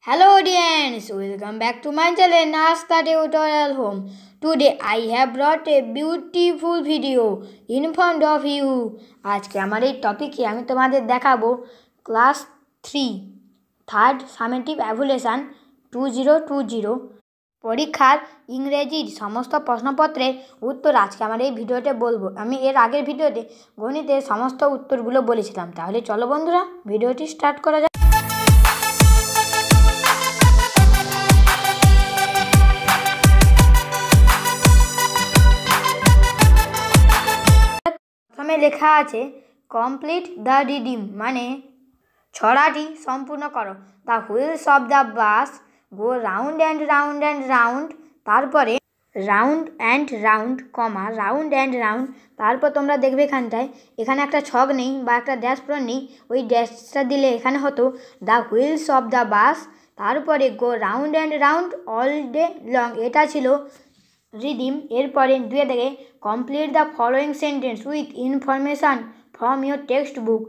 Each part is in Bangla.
Hello audience, welcome back to my channel ASTHA Tutorial Home. Today I have brought a beautiful video in front of you. आज के हमारे टॉपिक আমি তোমাদের দেখাবো ক্লাস 3 থার্ড সামেটিভ এভালুয়েশন 2020 পরীক্ষার ইংরেজির সমস্ত প্রশ্নপত্রের উত্তর আজকে আমরা এই ভিডিওতে বলবো। আমি এর আগের ভিডিওতে গণিতের সমস্ত উত্তরগুলো বলেছিলাম। তাহলে চলো বন্ধুরা ভিডিওটি স্টার্ট করা যাক। প্রথমে লেখা আছে কমপ্লিট দ্য রিডিম, মানে ছড়াটি সম্পূর্ণ করো। The wheels of the bus go round and round and round, তারপরে round and round comma round and round. তারপর তোমরা দেখবে এখানে একটা ছক নেই বা একটা ড্যাশ পুরো নেই, ওই ড্যাশটা দিলে এখানে হতো the wheels of the bus, তারপরে go round and round all day long, এটা ছিল রিডিম। এরপরে দুয়ে দেখে complete the following sentence with information from your textbook,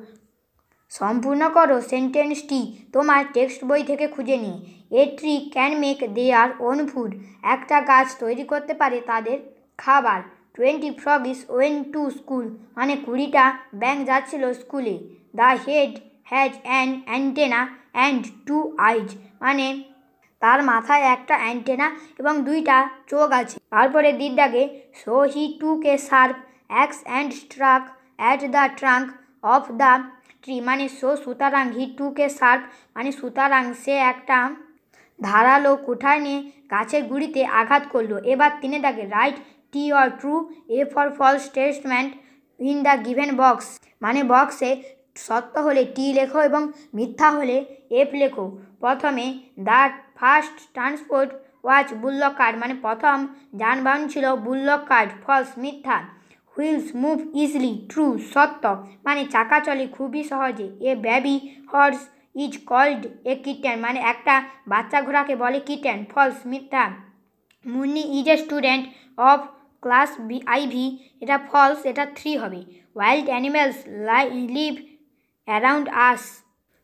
সম্পূর্ণ করো সেন্টেন্সটি তোমার টেক্সট বই থেকে খুঁজে নিয়ে। A tree can make their own food, একটা গাছ তৈরি করতে পারে তাদের খাবার। 20 ফ্রগস ওয়েন্ট টু স্কুল, মানে 20টা ব্যাঙ যাচ্ছিল স্কুলে। The head has an antenna and 2 আইজ, মানে তার মাথায় একটা অ্যান্টেনা এবং 2টা চোখ আছে। তারপরে দিদাকে so he took a sharp axe and struck at the trunk of the tree, মানে সুতরাং হি টুক এ শার্প, মানে সুতরাং সে একটা ধারালো কুঠার নিয়ে গাছের গুঁড়িতে আঘাত করলো। এবার তিনি তাকে write T or true, a for false statement in the given box, মানে বক্সে সত্য হলে টি লেখো এবং মিথ্যা হলে এফ লেখো। প্রথমে the first transport was bullock cart, মানে প্রথম যানবাহন ছিল বুল্লক কার্ট, ফলস মিথ্যা। হুইলস মুভ ইজলি, ট্রু সত্য, মানে চাকা চলে খুবই সহজে। A baby horse is called a kitten, মানে একটা বাচ্চা ঘোড়াকে বলে কিটেন, ফলস মিথ্যা। Munni is a student of class IV, এটা ফলস, এটা 3 হবে। Wild animals live around us,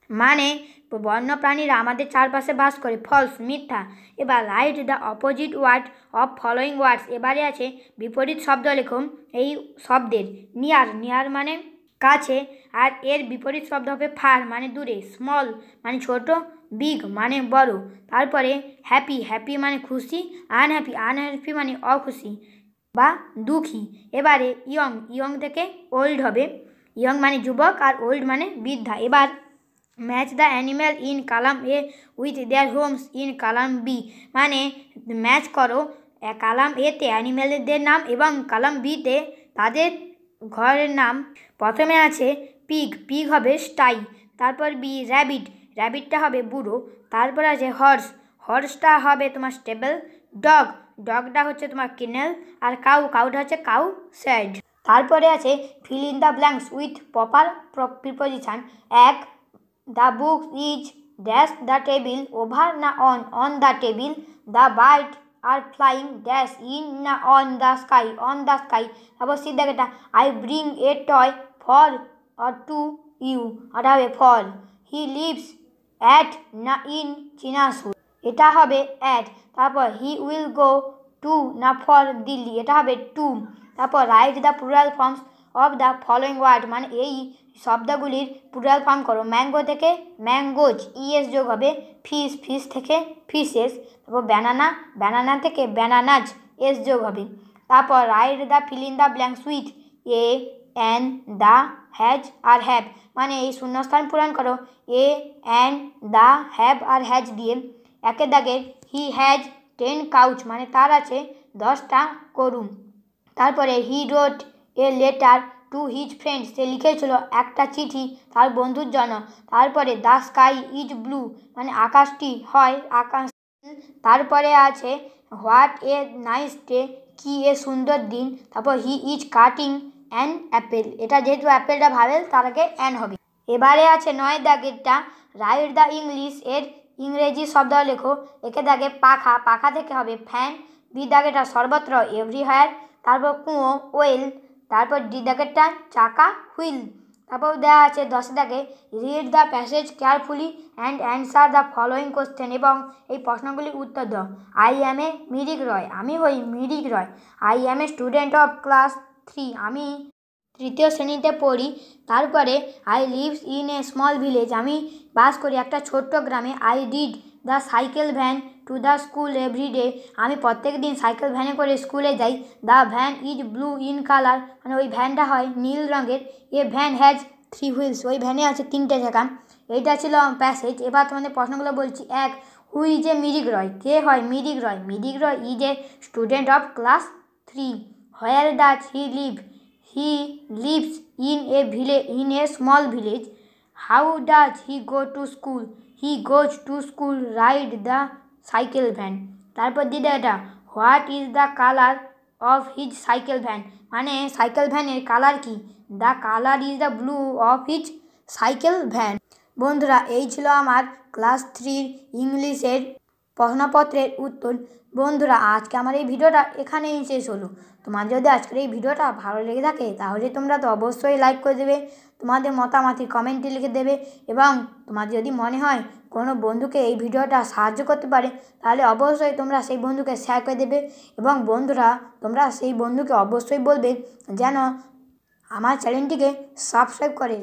মানে বন্যপ্রাণীরা আমাদের চারপাশে বাস করে, ফলস মিথ্যা। এবার write the opposite word of following words, এবারে আছে বিপরীত শব্দ লেখো এই শব্দের। নিয়ার, নিয়ার মানে কাছে, আর এর বিপরীত শব্দ হবে ফার, মানে দূরে। স্মল মানে ছোট, বিগ মানে বড়। তারপরে হ্যাপি, হ্যাপি মানে খুশি। আনহ্যাপি, আনহ্যাপি মানে অখুশি বা দুঃখী। এবারে ইয়ং, ইয়ং থেকে ওল্ড হবে। ইয়ং মানে যুবক আর ওল্ড মানে বৃদ্ধা। এবার match the animal in column A with their homes in column B, মানে ম্যাচ করো কালাম এতে অ্যানিম্যালদের নাম এবং কালাম বিতে তাদের ঘরের নাম। প্রথমে আছে পিগ, পিগ হবে স্টাই। তারপর বি র্যাবিট, র্যাবিটটা হবে বুড়ো। তারপর আছে হর্স, হর্সটা হবে তোমার স্টেবল। ডগ, ডগটা হচ্ছে তোমার কিনেল। আর কাউ, কাউটা হচ্ছে কাউ শেড। তারপরে আছে fill in the blanks with proper preposition. এক, the book is dash the table, over না on, on the table. The bird are flying dash in না on the sky, on the sky. তারপর সিদ্ধাকেটা I bring a toy for or to you, এটা হবে ফর। হি লিভস অ্যাট না ইন চিনাসুর, এটা হবে অ্যাট। তারপর হি উইল গো টু না ফর দিল্লি, এটা হবে টু। তারপর write the plural forms of the following word, মানে এই শব্দগুলির প্লুরাল ফর্ম করো। ম্যাঙ্গো থেকে ম্যাঙ্গোজ, ইএস যোগ হবে। ফিশ, ফিশ থেকে ফিশেস। তারপর ব্যানানা, ব্যানানা থেকে ব্যানানাজ, এস যোগ হবে। তারপর write the fill in the blanks with a an the has আর হ্যাভ, মানে এই শূন্যস্থান পূরণ করো এ অ্যান দ্য হ্যাভ আর হ্যাজ দিয়ে। একের দাগের হি হ্যাজ 10 কাউচ, মানে তার আছে 10টা গরু। তারপরে he wrote a letter to his friends, সে লিখেছিল একটা চিঠি তার বন্ধুর জন্য। তারপরে দ্য স্কাই ইজ ব্লু, মানে আকাশটি হয় আকাশ। তারপরে আছে হোয়াট এ নাইস ডে, কি এ সুন্দর দিন। তারপর he is cutting an Apple, এটা যেহেতু অ্যাপেলটা ভাবেল তার আগে অ্যান হবে। এবারে আছে 9 দাগেরটা রাইট দ্য ইংলিশ, এর ইংরেজি শব্দ লেখো। একে দাগে পাখা, পাখা থেকে হবে ফ্যান। বি দাগেটা সর্বত্র এভরিহোয়ার। তারপর কুয়ো ওয়েল। তারপর ডি দাগেরটা চাকা হুইল। তারপর দেওয়া আছে 10 দাগে read the passage carefully and answer the following question, এবং এই প্রশ্নগুলির উত্তর দাও। আই অ্যাম এ মিরিক রয়, আমি হই Mirik Roy. I am a student of class 3, আমি তৃতীয় শ্রেণীতে পড়ি। তারপরে I lives in a small village, আমি বাস করি একটা ছোট্ট গ্রামে। I ride the cycle van to the school everyday, আমি প্রত্যেক দিন সাইকেল ভ্যানে করে স্কুলে যাই। The van is blue in colour, মানে ওই ভ্যানটা হয় নীল রঙের। এ ভ্যান হ্যাজ 3 হুইলস, ওই ভ্যানে আছে 3টে চাকা। এইটা ছিল প্যাসেজ। এবার তোমাদের প্রশ্নগুলো বলছি। 1. Who is a Mirik Roy, কে হয় Mirik Roy? Mirik Roy is a student of class 3. Where does he live? He lives in a small village. How does he go to school? He goes to school. Ride the cycle van. তারপর দিদা এটা, what is the colour of his cycle van, মানে সাইকেল ভ্যানের কালার কি? The colour is the blue of his cycle van. বন্ধুরা, এই ছিল আমার ক্লাস 3 ইংলিশের প্রশ্নপত্রের উত্তর। বন্ধুরা, আজকে আমার এই ভিডিওটা এখানেই শেষ হলো। তোমার যদি আজকের এই ভিডিওটা ভালো লেগে থাকে তাহলে তোমরা তো অবশ্যই লাইক করে দেবে, তোমাদের মতামত কমেন্টে লিখে দেবে, এবং তোমার যদি মনে হয় কোনো বন্ধুকে এই ভিডিওটা সাহায্য করতে পারে তাহলে অবশ্যই তোমরা সেই বন্ধুকে শেয়ার করে দেবে। এবং বন্ধুরা, তোমরা সেই বন্ধুকে অবশ্যই বলবে যেন আমার চ্যানেলটিকে সাবস্ক্রাইব করে।